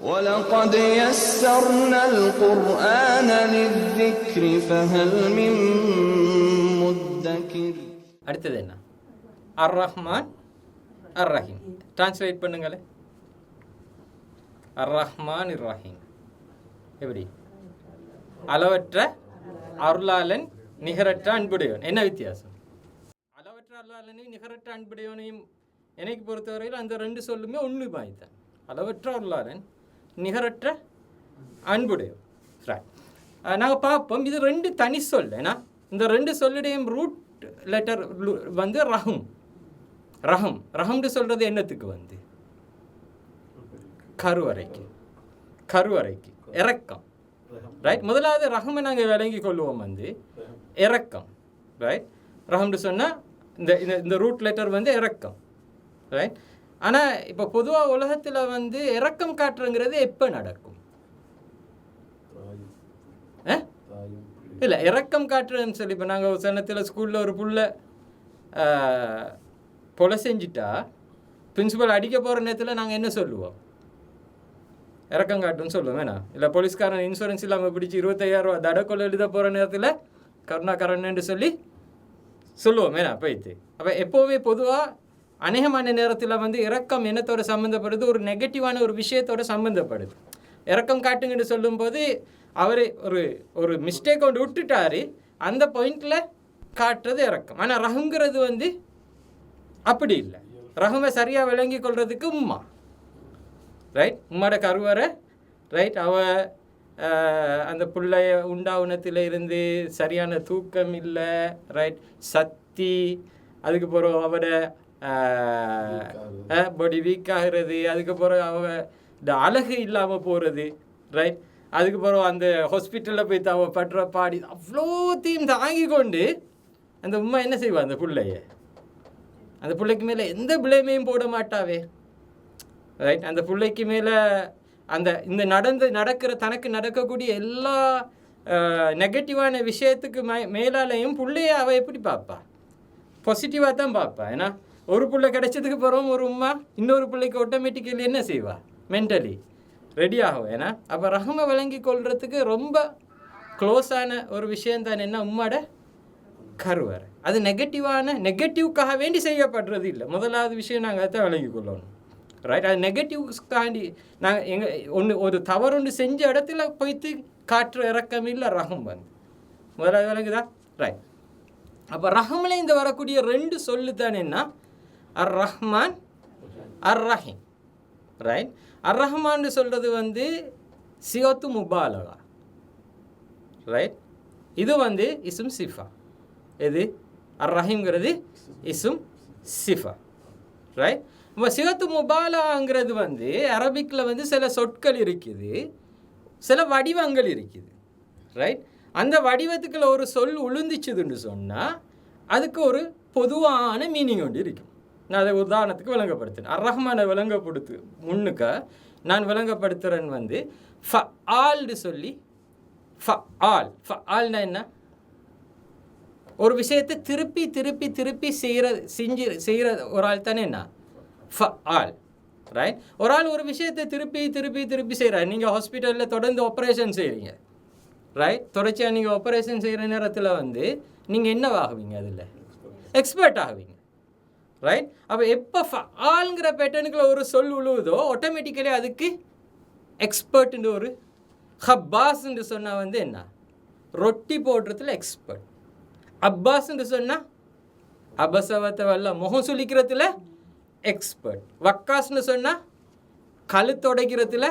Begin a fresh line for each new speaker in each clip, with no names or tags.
وَلَقَدْ يَسَّرْنَا الْقُرْآنَ لِلذِّكْرِ فَهَلْ مِن مُّدَّكِرٍ.
அடுத்தது என்ன? அர் ரஹ்மான் அர் ரஹீம். டிரான்ஸ்லேட் பண்ணுங்களே. அர் ரஹ்மான் இர் ரஹீம் எப்படி? அளவற்ற அருளாளன் நிகரற்ற அன்புடையவன். என்ன வித்தியாசம்? அளவற்ற அருளாளனையும் நிகரற்ற அன்புடையவனையும் எனக்கு பொறுத்தவரையில் அந்த ரெண்டு சொல்லுமே ஒன்று பாய்த்தான். அளவற்ற அருளாளன் நிகரற்ற அன்புடையவன். நாங்கள் பார்ப்போம், இது ரெண்டு தனி சொல். ஏன்னா இந்த ரெண்டு சொல்லுடையும் ரூட் லெட்டர் வந்து ரஹம். ரஹம் ரஹம்னு சொல்கிறது என்னத்துக்கு வந்து கருவறைக்கு, கருவறைக்கு இரக்கம். ரைட். முதலாவது ரஹமை நாங்கள் விளங்கி கொள்வோம் வந்து இரக்கம். ரைட். ரஹம்னு சொன்னால் இந்த இந்த ரூட் லெட்டர் வந்து இரக்கம். ரைட். ஆனால் இப்போ பொதுவாக உலகத்தில் வந்து இரக்கம் காட்டுறங்கிறது எப்போ நடக்கும்? இல்லை, இரக்கம் காட்டுறதுன்னு சொல்லி இப்போ நாங்கள் சனத்தில் ஸ்கூலில் ஒரு புள்ள கொலை செஞ்சிட்டா பிரின்சிபல் அடிக்க போகிற நேரத்தில் நாங்கள் என்ன சொல்லுவோம்? இறக்கம் காட்டுன்னு சொல்லுவோம். வேணா இல்லை, போலீஸ்காரன் இன்சூரன்ஸ் இல்லாமல் பிடிச்சி 25,000 ரூபா தடக்கொலை எழுத போகிற நேரத்தில் கருணாகரன்னு சொல்லி சொல்லுவோம். வேணா போய்த்து. அப்போ எப்போவுமே பொதுவாக அநேகமான நேரத்தில் வந்து இரக்கம் என்னத்தோட சம்மந்தப்படுது? ஒரு நெகட்டிவான ஒரு விஷயத்தோட சம்மந்தப்படுது. இரக்கம் காட்டுங்கன்னு சொல்லும்போது அவர் ஒரு மிஸ்டேக் ஒன்று விட்டுட்டாரு, அந்த பாயிண்டில் காட்டுறது இரக்கம். ஆனால் ரஹங்கிறது வந்து அப்படி இல்லை. ரஹமை சரியாக விளங்கி கொள்றதுக்கு உம்மா. ரைட். உம்மாட கருவறை. ரைட். அந்த பிள்ளைய உண்டாவுனத்தில் இருந்து சரியான தூக்கம் இல்லை. ரைட். சக்தி, அதுக்கு பிறகு அவட பாடி வீக் ஆகிறது, அதுக்கப்புறம் இந்த அழகு இல்லாமல் போகிறது. ரைட். அதுக்கப்புறம் அந்த ஹாஸ்பிட்டலில் போய் படுற பாடி அவ்வளோத்தையும் தாங்கி கொண்டு அந்த உம்மா என்ன செய்வா? அந்த பிள்ளைய, அந்த பிள்ளைக்கு மேலே எந்த பிளேமையும் போட மாட்டாவே. ரைட். அந்த பிள்ளைக்கு மேலே அந்த இந்த நடக்கிற தனக்கு நடக்கக்கூடிய எல்லா நெகட்டிவான விஷயத்துக்கு மேலாலையும் பிள்ளைய அவள் எப்படி பார்ப்பா? பாசிட்டிவாக தான் பார்ப்பா. ஏன்னா ஒரு பிள்ளை கிடைச்சதுக்கு பிறகு ஒரு உம்மா இன்னொரு பிள்ளைக்கு ஆட்டோமேட்டிக்கலி என்ன செய்வா? மென்டலி ரெடி ஆகும். ஏன்னா அப்போ ரஹமை விளங்கி கொள்றதுக்கு ரொம்ப க்ளோஸான ஒரு விஷயந்தான் என்ன? உம்மாட கருவறை. அது நெகட்டிவ்க்காக வேண்டி செய்யப்படுறது இல்லை. முதலாவது விஷயம் நாங்கள் அதை விளங்கி கொள்ளணும். ரைட். அது நெகட்டிவ்க்காண்டி நாங்கள் ஒரு தவறு ஒன்று செஞ்ச இடத்துல போய்த்து காற்று இறக்கம் இல்லை ரஹம் வந்து முதலாவது விளங்குதா? ரைட். அப்போ ரஹமில் இந்த வரக்கூடிய ரெண்டு சொல்லு தானே என்ன? அர் ரஹ்மான் அர் ரஹீம். ரைட். அர் ரஹ்மான்னு சொல்கிறது வந்து சியோத்து முபாலகா. ரைட். இது வந்து இசும் சிஃபா. எது? அர் ரஹீம்ங்கிறது இசும் சிஃபா. ரைட். இப்போ சியோத்து முபாலகாங்கிறது வந்து அரபிக்கில் வந்து சில சொற்கள் இருக்குது, சில வடிவங்கள் இருக்குது. ரைட். அந்த வடிவத்துக்குள்ள ஒரு சொல் உளுந்துச்சுதுன்னு சொன்னால் அதுக்கு ஒரு பொதுவான மீனிங் ஒன்று இருக்கும். நான் அதை உதாரணத்துக்கு விளங்கப்படுத்துகிறேன். அர் ரஹ்மானை விளங்கப்படுத்து முன்னுக்க நான் விளங்கப்படுத்துகிறேன் வந்து ஃபஆல்னு சொல்லி. ஃபஆல்னா என்ன? ஒரு விஷயத்தை திருப்பி திருப்பி திருப்பி செய்கிற ஒரு ஆள் தானே என்ன? ஃபஆல். ரைட். ஒரு ஆள் ஒரு விஷயத்தை திருப்பி திருப்பி திருப்பி செய்கிறார். நீங்கள் ஹாஸ்பிட்டலில் தொடர்ந்து ஆப்ரேஷன் செய்கிறீங்க. ரைட். தொடர்ச்சியாக நீங்கள் ஆப்ரேஷன் செய்கிற நேரத்தில் வந்து நீங்கள் என்னவாகுவீங்க? அதில் எக்ஸ்பர்ட் ஆகுவீங்க. ரைட். அப்போ எப்போ ஃபஆல்ங்கிற பேட்டர்னுக்குள்ள ஒரு சொல் உழுவுதோ ஆட்டோமேட்டிக்கலி அதுக்கு எக்ஸ்பர்ட்னு ஒரு ஹப்பாஸ்ன்னு சொன்னால் வந்து என்ன? ரொட்டி போடுறதுல எக்ஸ்பர்ட். அப்பாஸ்ன்னு சொன்னால் அபசவத்தை வல்ல முகம் சுளிக்கிறதுல எக்ஸ்பர்ட். வக்காஸ்ன்னு சொன்னால் கழுத்தொடைக்கிறதுல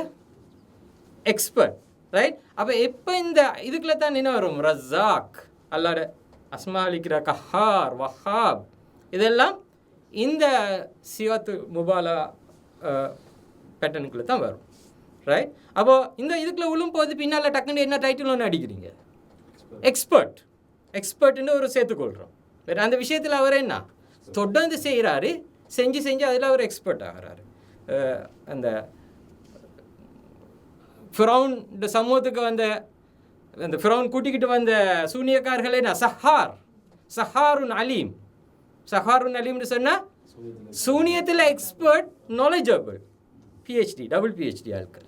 எக்ஸ்பர்ட். ரைட். அப்போ எப்போ இந்த இதுக்குள்ள தான் என்ன வரும்? ரஸாக், அல்லாட அஸ்மா அலிக்கிற கஹார், வஹாப், இதெல்லாம் இந்த சியோத்து முபாலா பேட்டர்னுக்குள்ளே தான் வரும். ரைட். அப்போது இந்த இதுக்குள்ளே விழும்போது பின்னால் டக்குன்னு என்ன டைட்டில் ஒன்று அடிக்கிறீங்க? எக்ஸ்பர்ட். எக்ஸ்பர்ட்னு ஒரு சேர்த்துக்கொள்கிறோம். வேறு அந்த விஷயத்தில் அவர் என்ன தொடர்ந்து செய்கிறாரு, செஞ்சு அதில் அவர் எக்ஸ்பர்ட் ஆகிறாரு. அந்த ஃபிரௌன் இந்த சமூகத்துக்கு அந்த ஃபிரௌன் கூட்டிக்கிட்டு வந்த சூனியக்காரர்களே நான் சஹாருன் அலீம். சஹாருன் அலீம்னு சொன்னால் சூனியத்தில் expert, knowledgeable, PhD, double PhD ஆட்கள்.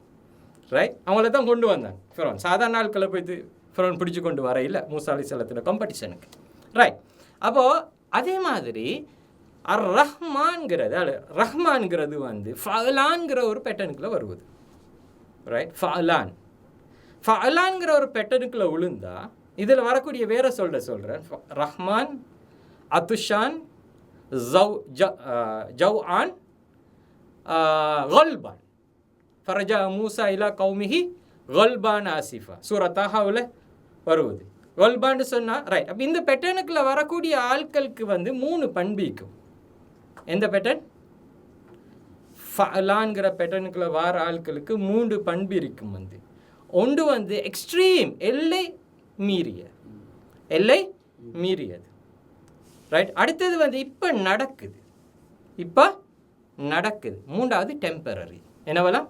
ரைட். அவங்கள தான் கொண்டு வந்தாங்க ஃபிரௌன். சாதாரண ஆட்களை போய்த்து ஃபிரௌன் பிடிச்சி கொண்டு வர இல்லை மூசா அலைஹிஸ்ஸலாத்தின் காம்படிஷனுக்கு. ரைட். அப்போது அதே மாதிரி ரஹ்மான்கிறது ரஹ்மான்கிறது வந்து ஃபஅலான்கிற ஒரு பேட்டர்னுக்குள்ளே வருவது. ரைட். ஃபஅலான்கிற ஒரு பேட்டர்னுக்குள்ளே விழுந்தா இதில் வரக்கூடிய வேற சொல்கிறேன். ரஹ்மான், அத்துஷான், ஜவ்ஆன், கல்பான். ஃபரஜா மூசா இலா கௌமிஹி கல்பான் ஆசிஃபா. சூரா தாஹாவில் வருவது. கல்பான்னு சொன்னால் ரைட். அப்போ இந்த பேட்டர்னுக்குள்ளே வரக்கூடிய ஆட்களுக்கு வந்து 3 பண்பிக்கும். எந்த பேட்டர்ன்? ஃபஅலான்கிற பேட்டர்னுக்குள்ளே வர ஆட்களுக்கு 3 பண்பு இருக்கும். வந்து ஒன்று வந்து எக்ஸ்ட்ரீம், எல்லை மீறியது. ரைட். அடுத்தது வந்து இப்போ நடக்குது. 3வது டெம்பரரி. என்னவெல்லாம்?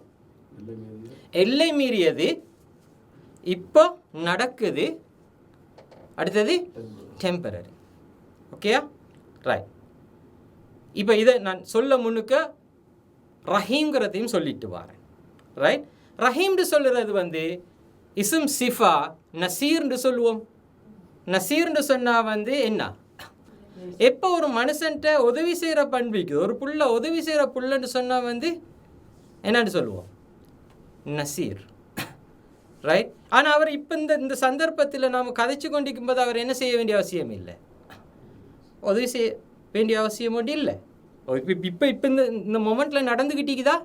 எல்லை மீறியது, இப்போ நடக்குது, அடுத்தது டெம்பரரி. ஓகேயா? ரைட். இப்போ இதை நான் சொல்ல முன்னுக்க ரஹீம்ங்கிறதையும் சொல்லிட்டு வரேன். ரைட். ரஹீம்னு சொல்லுறது வந்து இஸ்ம் சிஃபா நசீர்னு சொல்லுவோம். நசீர்னு சொன்னால் வந்து என்ன? எப்போ ஒரு மனுஷன்ட்ட உதவி செய்கிற பண்பிக்குது, ஒரு புள்ள உதவி செய்கிற புள்ளன்னு சொன்னால் வந்து என்னன்னு சொல்லுவோம்? நசீர். ரைட். ஆனால் அவர் இப்போ இந்த சந்தர்ப்பத்தில் நாம் கதைச்சு கொண்டிருக்கும் போது அவர் என்ன செய்ய வேண்டிய அவசியம் இல்லை, உதவி செய்ய வேண்டிய அவசியம் ஒன்று இல்லை. இப்போ இந்த மொமெண்ட்டில் நடந்துக்கிட்டீக்குதா?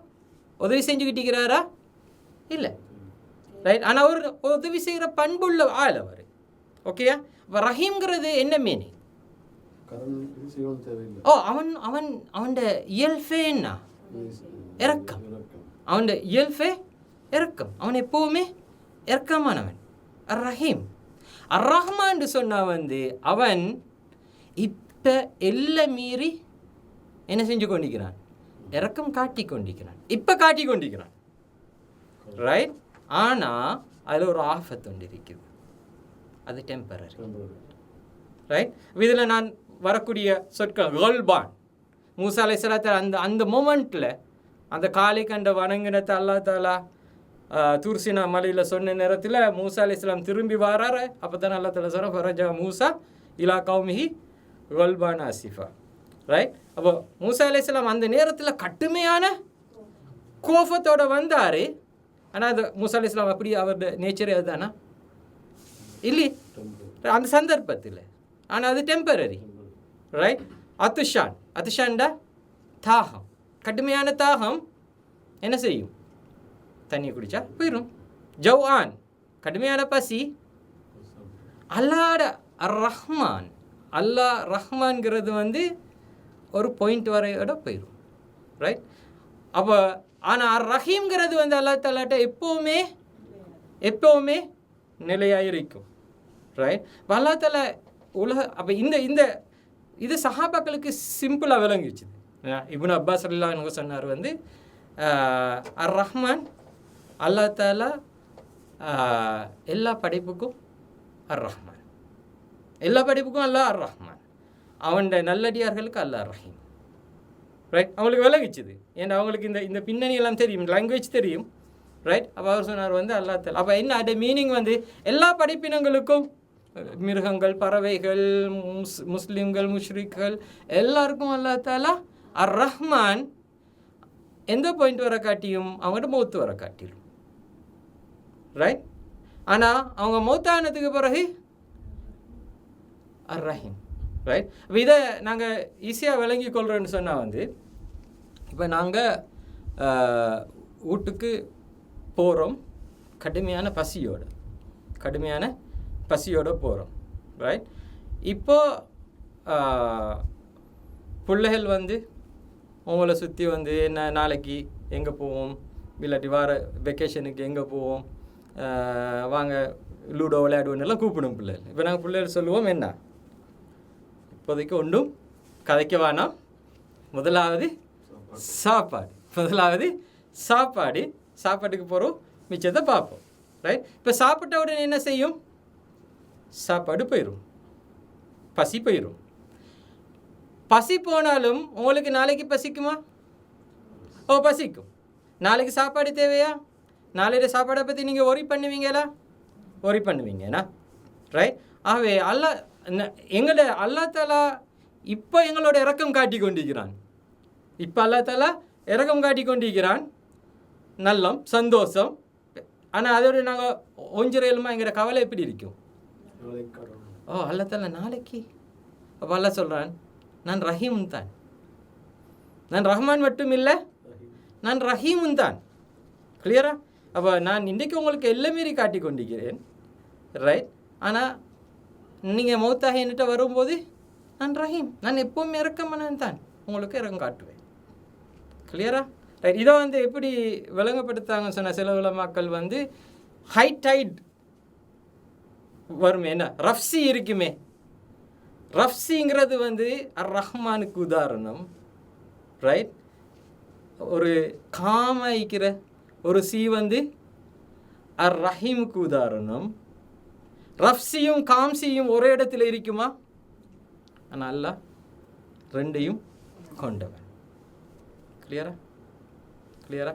உதவி செஞ்சுக்கிட்டிருக்கிறாரா? இல்லை. ரைட். ஆனால் அவர் உதவி செய்கிற பண்புள்ள ஆள் அவர். ஓகேயா? இப்போ ரஹீம்ங்கிறது என்ன மீனிங்? அவன் இயல்பே என்ன? இரக்கம். அவன் இயல்பே இரக்கம். அவன் எப்போவுமே இரக்கமானவன். ரஹீம். ரஹ்மான்னு சொன்னால் வந்து அவன் இப்போ எல்லை மீறி என்ன செஞ்சு கொண்டிருக்கிறான்? இரக்கம் காட்டி கொண்டிருக்கிறான். ரைட். ஆனால் அதில் ஒரு ஆஃபத்து ஒன்று இருக்குது. அது டெம்பரரி. ரைட். இதில் நான் வரக்கூடிய சொற்கள் கல்பான். மூசா அலைஹிஸ்ஸலாத்து அந்த மொமெண்ட்டில் அந்த காலை கண்ட வணங்கினத்தை அல்லா தாலா தூர்சினா மலையில் சொன்ன நேரத்தில் மூசா அலைஹிஸ்ஸலாம் திரும்பி வராரு. அப்போ தான் அல்லா தாலா சொல்கிறார் ஃபரஜா மூசா இலா கௌமிஹி கல்பான் ஆசிஃபா. ரைட். அப்போ மூசா அலைஹிஸ்ஸலாம் அந்த நேரத்தில் கடுமையான கோபத்தோடு வந்தார். ஆனால் அது மூசா அலைஹிஸ்ஸலாம் அப்படி அவருடைய நேச்சரே அதுதானா? இல்லை, அந்த சந்தர்ப்பத்தில். ஆனால் அது டெம்பரரி. ரைட். அத்துஷான்டா தாகம். கடுமையான தாகம் என்ன செய்யும்? தண்ணி குடித்தா போயிடும். ஜவ்ஆன் கடுமையான பசி. ரஹ்மான் ரஹ்மான்கிறது வந்து ஒரு பாயிண்ட் வரையோட போயிடும். ரைட். அப்போ ஆனால் ரஹீம்ங்கிறது வந்து அல்லா தாலாட்ட எப்போவுமே நிலையாக இருக்கும். ரைட். அல்லா தாலா அப்போ இது சஹாபாக்களுக்கு சிம்பிளாக விளங்கிச்சு. இப்னு அப்பாஸ் ரலியல்லாஹு அன்ஹு சொன்னார் வந்து ரஹ்மான் அல்லா தாலா எல்லா படைப்புக்கும் ரஹ்மான், எல்லா படைப்புக்கும் அல்லா ரஹ்மான், அவன் நல்லடியார்களுக்கு அல்லா ரஹீம். ரைட். அவங்களுக்கு விளங்கிச்சுது. ஏன்னா அவங்களுக்கு இந்த பின்னணி எல்லாம் தெரியும், லாங்குவேஜ் தெரியும். ரைட். அப்போ அவர் சொன்னார் வந்து அல்லா தாலா. அப்போ என்ன அது மீனிங் வந்து எல்லா படைப்பினங்களுக்கும், மிருகங்கள், பறவைகள், முஸ்லீம்கள், முஷ்ரிக்கள் எல்லாருக்கும் அல்லா தாலா ரஹ்மான் எந்த பாயிண்ட் வர காட்டியும் அவங்கள்ட்ட மௌத்து வர காட்டிடும். ரைட். ஆனால் அவங்க மௌத்தானதுக்கு பிறகு ரஹீம். ரைட். இப்போ இதை நாங்கள் ஈஸியாக விளங்கி கொள்கிறோன்னு சொன்னால் வந்து இப்போ நாங்கள் வீட்டுக்கு போகிறோம் கடுமையான பசியோடு போகிறோம். ரைட். இப்போது பிள்ளைகள் வந்து உங்களை சுற்றி வந்து என்ன நாளைக்கு எங்கே போவோம், இல்லாட்டி வார வெக்கேஷனுக்கு எங்கே போவோம், வாங்க லூடோ விளையாடுவோன்னெல்லாம் கூப்பிடும் பிள்ளைகள். இப்போ நாங்கள் பிள்ளைகள் சொல்லுவோம் என்ன, இப்போதைக்கு ஒன்றும் கதைக்க வேணாம், முதலாவது சாப்பாட்டுக்கு போகிறோம், மிச்சத்தை பார்ப்போம். ரைட். இப்போ சாப்பிட்ட உடனே என்ன செய்யும்? சாப்பாடு போயிடும், பசி போயிடும். பசி போனாலும் உங்களுக்கு நாளைக்கு பசிக்குமா? பசிக்கும். நாளைக்கு சாப்பாடு தேவையா? நாளைய சாப்பாடை பற்றி நீங்கள் ஒரி பண்ணுவீங்களா? ஒரி பண்ணுவீங்கண்ணா, ரைட்? ஆகவே அல்லா தாலா இப்போ எங்களோட இரக்கம் காட்டி கொண்டிருக்கிறான். இப்போ அல்லா தாலா இரக்கம் காட்டி கொண்டிருக்கிறான், நல்லம், சந்தோஷம். ஆனால் அதோட நாங்கள் ஒஞ்சிரையிலுமா எங்கிற கவலை எப்படி இருக்கும்? அல்லா தாலா நாளைக்கு. அப்போ அல்லா சொல்கிறான், நான் ரஹீமுன் தான், நான் ரஹ்மான் மட்டும் இல்லை, நான் ரஹீமுன் தான். கிளியரா? அப்போ நான் இன்றைக்கு உங்களுக்கு எல்லாம் மீறி காட்டி கொண்டிருக்கிறேன், ரைட்? ஆனால் நீங்கள் மௌத்தாக என்கிட்ட வரும்போது நான் ரஹீம், நான் எப்போவுமே இறக்கமானன் தான், உங்களுக்கு இறக்கம் காட்டுவேன். கிளியரா? ரைட். இதை எப்படி விளங்கப்படுத்தாங்க சொன்ன சில உலமாக்கள் ஹை டைட் வருமே, என்ன ரஃப்சி இருக்குமே, ரஃப்சிங்கிறது அர் ரஹ்மானுக்கு உதாரணம், ரைட்? ஒரு காமிக்கிற ஒரு சி அர் ரஹீமுக்கு உதாரணம். ரஃப்சியும் காம்சியும் ஒரே இடத்துல இருக்குமா? ஆனால் அல்லாஹ் ரெண்டையும் கொண்டவன். கிளியரா? கிளியரா?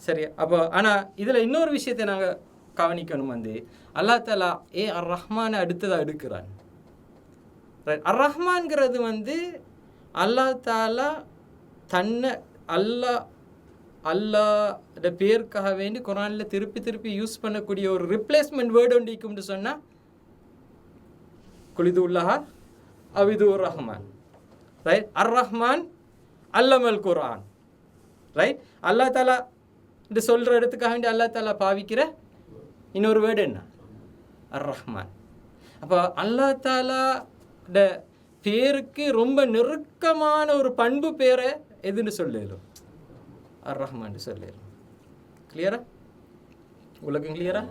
சரியா? அப்போ ஆனால் இதில் இன்னொரு விஷயத்தை நாங்கள் கவனிக்கணும். அல்லா தாலா அர் ரஹ்மானை அடுத்ததாக எடுக்கிறான். அர் ரஹ்மான்கிறது அல்லா தாலா தன்னை அல்லாஹ்ட பேருக்காக வேண்டி குர்ஆனில் திருப்பி திருப்பி யூஸ் பண்ணக்கூடிய ஒரு ரிப்ளேஸ்மெண்ட் வேர்டு ஒன்று இருக்கும்னு சொன்னால் குலிது உல்லஹா அவிது ரஹ்மான், ரைட்? அர் ரஹ்மான் அல்லமல் குர்ஆன், ரைட்? அல்லா தாலா இது சொல்கிற இடத்துக்காக வேண்டி அல்லா தாலா பாவிக்கிற இன்னொரு வேர்டு என்ன? அர் ரஹ்மான். அப்போ அல்லா தாலாட பேருக்கு ரொம்ப நெருக்கமான ஒரு பண்பு பேரை எதுன்னு சொல்லிடும்? அர் ரஹ்மான் சொல்லிடும். கிளியரா? உலகம் கிளியரா?